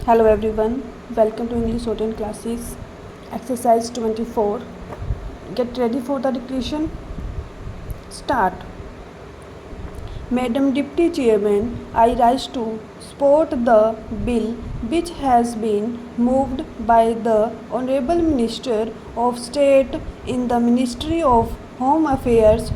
Hello everyone, welcome to English Hotel classes. Exercise 24. Get ready for the dictation. Start. Madam Deputy Chairman, I rise to support the bill which has been moved by the Honourable Minister of State in the Ministry of Home Affairs.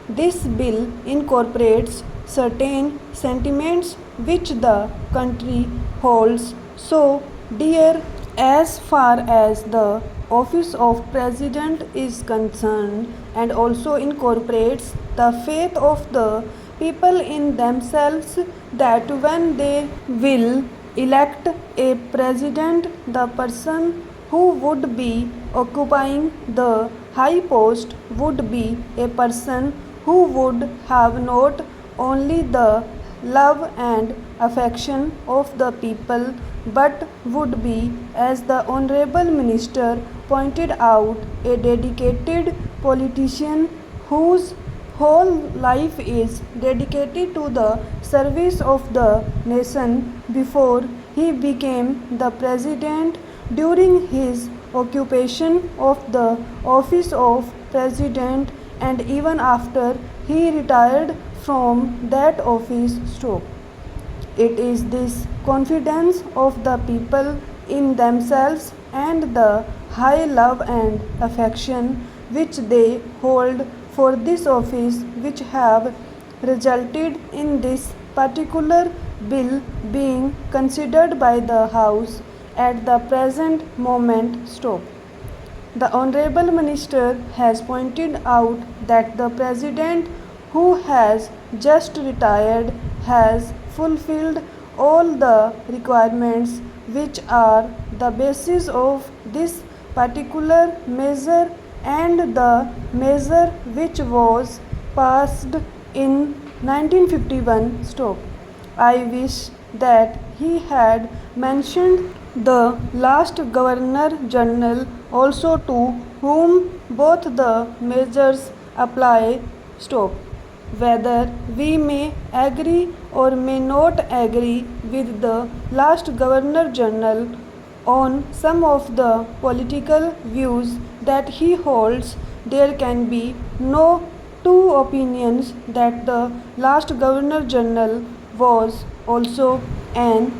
This bill incorporates certain sentiments which the country holds so dear as far as the office of president is concerned, and also incorporates the faith of the people in themselves that when they will elect a president, the person who would be occupying the high post would be a person who would have not only the love and affection of the people but would be, as the Honourable Minister pointed out, a dedicated politician whose whole life is dedicated to the service of the nation. Before he became the president, during his occupation of the office of president, and even after he retired from that office. It is this confidence of the people in themselves and the high love and affection which they hold for this office which have resulted in this particular bill being considered by the House at the present moment. The Honourable Minister has pointed out that the President, who has just retired, has fulfilled all the requirements which are the basis of this particular measure, and the measure which was passed in 1951. I wish that he had mentioned the last Governor General also, to whom both the measures apply. Whether we may agree or may not agree with the last Governor General on some of the political views that he holds, there can be no two opinions that the last Governor General was also an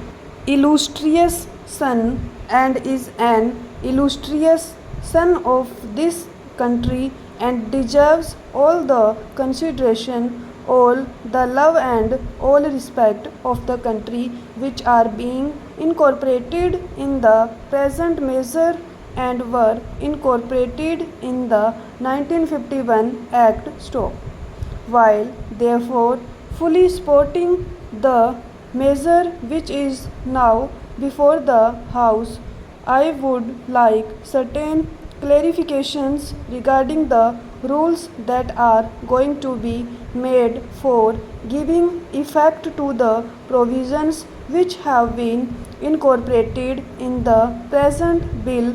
illustrious son and is an illustrious son of this country and deserves all the consideration, all the love and all respect of the country which are being incorporated in the present measure and were incorporated in the 1951 Act. While therefore fully supporting the measure which is now before the House, I would like certain clarifications regarding the rules that are going to be made for giving effect to the provisions which have been incorporated in the present bill.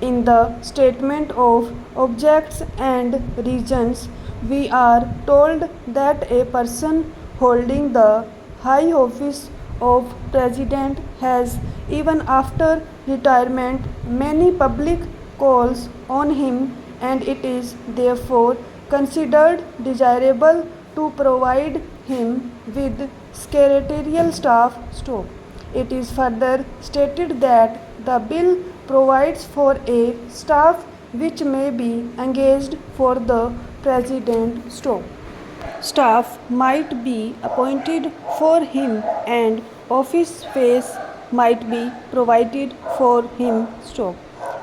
In the statement of objects and reasons, we are told that a person holding the high office of president has, even after retirement, many public calls on him, and it is therefore considered desirable to provide him with secretarial staff. It is further stated that the bill provides for a staff which may be engaged for the president. Staff might be appointed for him and office space might be provided for him.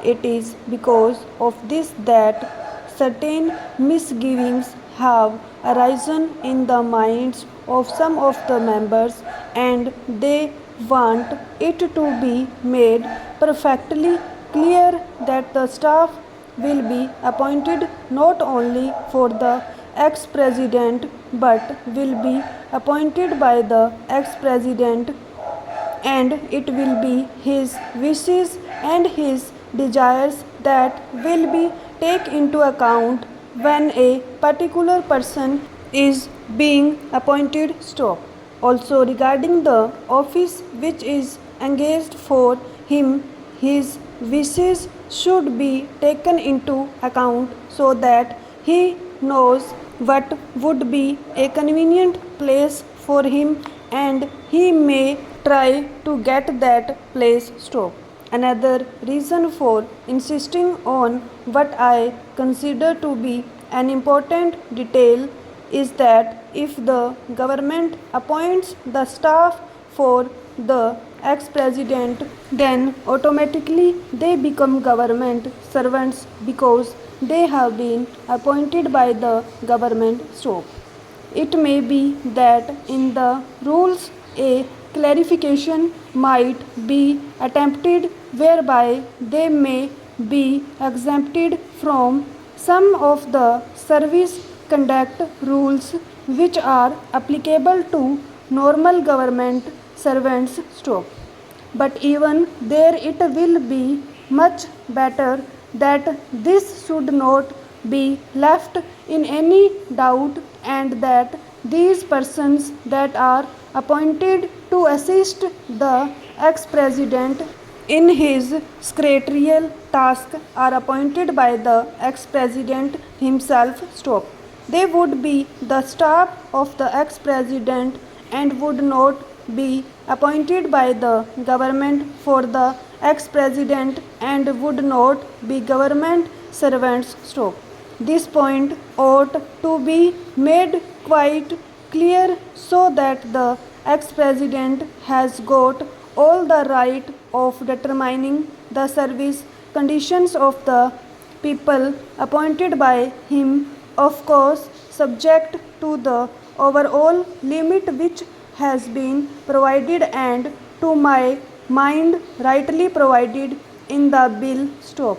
It is because of this that certain misgivings have arisen in the minds of some of the members, and they want it to be made perfectly clear that the staff will be appointed not only for the ex-president but will be appointed by the ex-president, and it will be his wishes and his desires that will be taken into account when a particular person is being appointed. Also, regarding the office which is engaged for him, his wishes should be taken into account so that he knows what would be a convenient place for him and he may try to get that place stop. Another reason for insisting on what I consider to be an important detail is that if the government appoints the staff for the ex-president, then automatically they become government servants because they have been appointed by the government. So, it may be that in the rules a clarification might be attempted whereby they may be exempted from some of the service conduct rules which are applicable to normal government servants. Stop. But even there, it will be much better that this should not be left in any doubt and that these persons that are appointed to assist the ex-president in his secretarial task are appointed by the ex-president himself. Stop. They would be the staff of the ex-president and would not be appointed by the government for the ex-president and would not be government servants. Stop. This point ought to be made quite clear so that the ex-president has got all the right of determining the service conditions of the people appointed by him, of course subject to the overall limit which has been provided and to my mind rightly provided in the bill. Stop.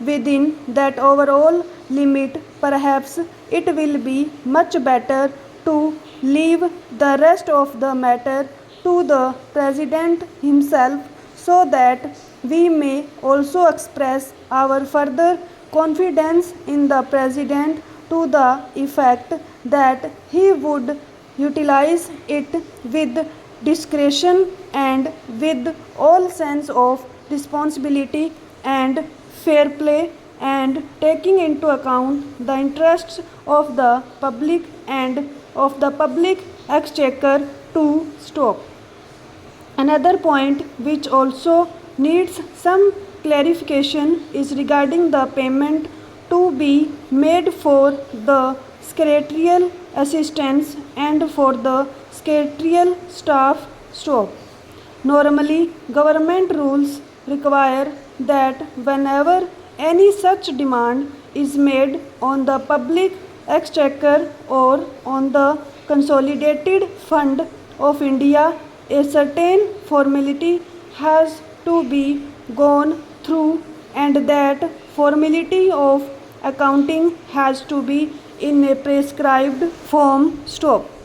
Within that overall limit, perhaps it will be much better to leave the rest of the matter to the President himself so that we may also express our further confidence in the President to the effect that he would utilize it with discretion and with all sense of responsibility and fair play and taking into account the interests of the public and of the public exchequer to stop. Another point which also needs some clarification is regarding the payment to be made for the secretarial assistants and for the secretarial staff. Stop. Normally, government rules require that whenever any such demand is made on the public exchequer or on the consolidated fund of India, a certain formality has to be gone through and that formality of accounting has to be in a prescribed form. Stop.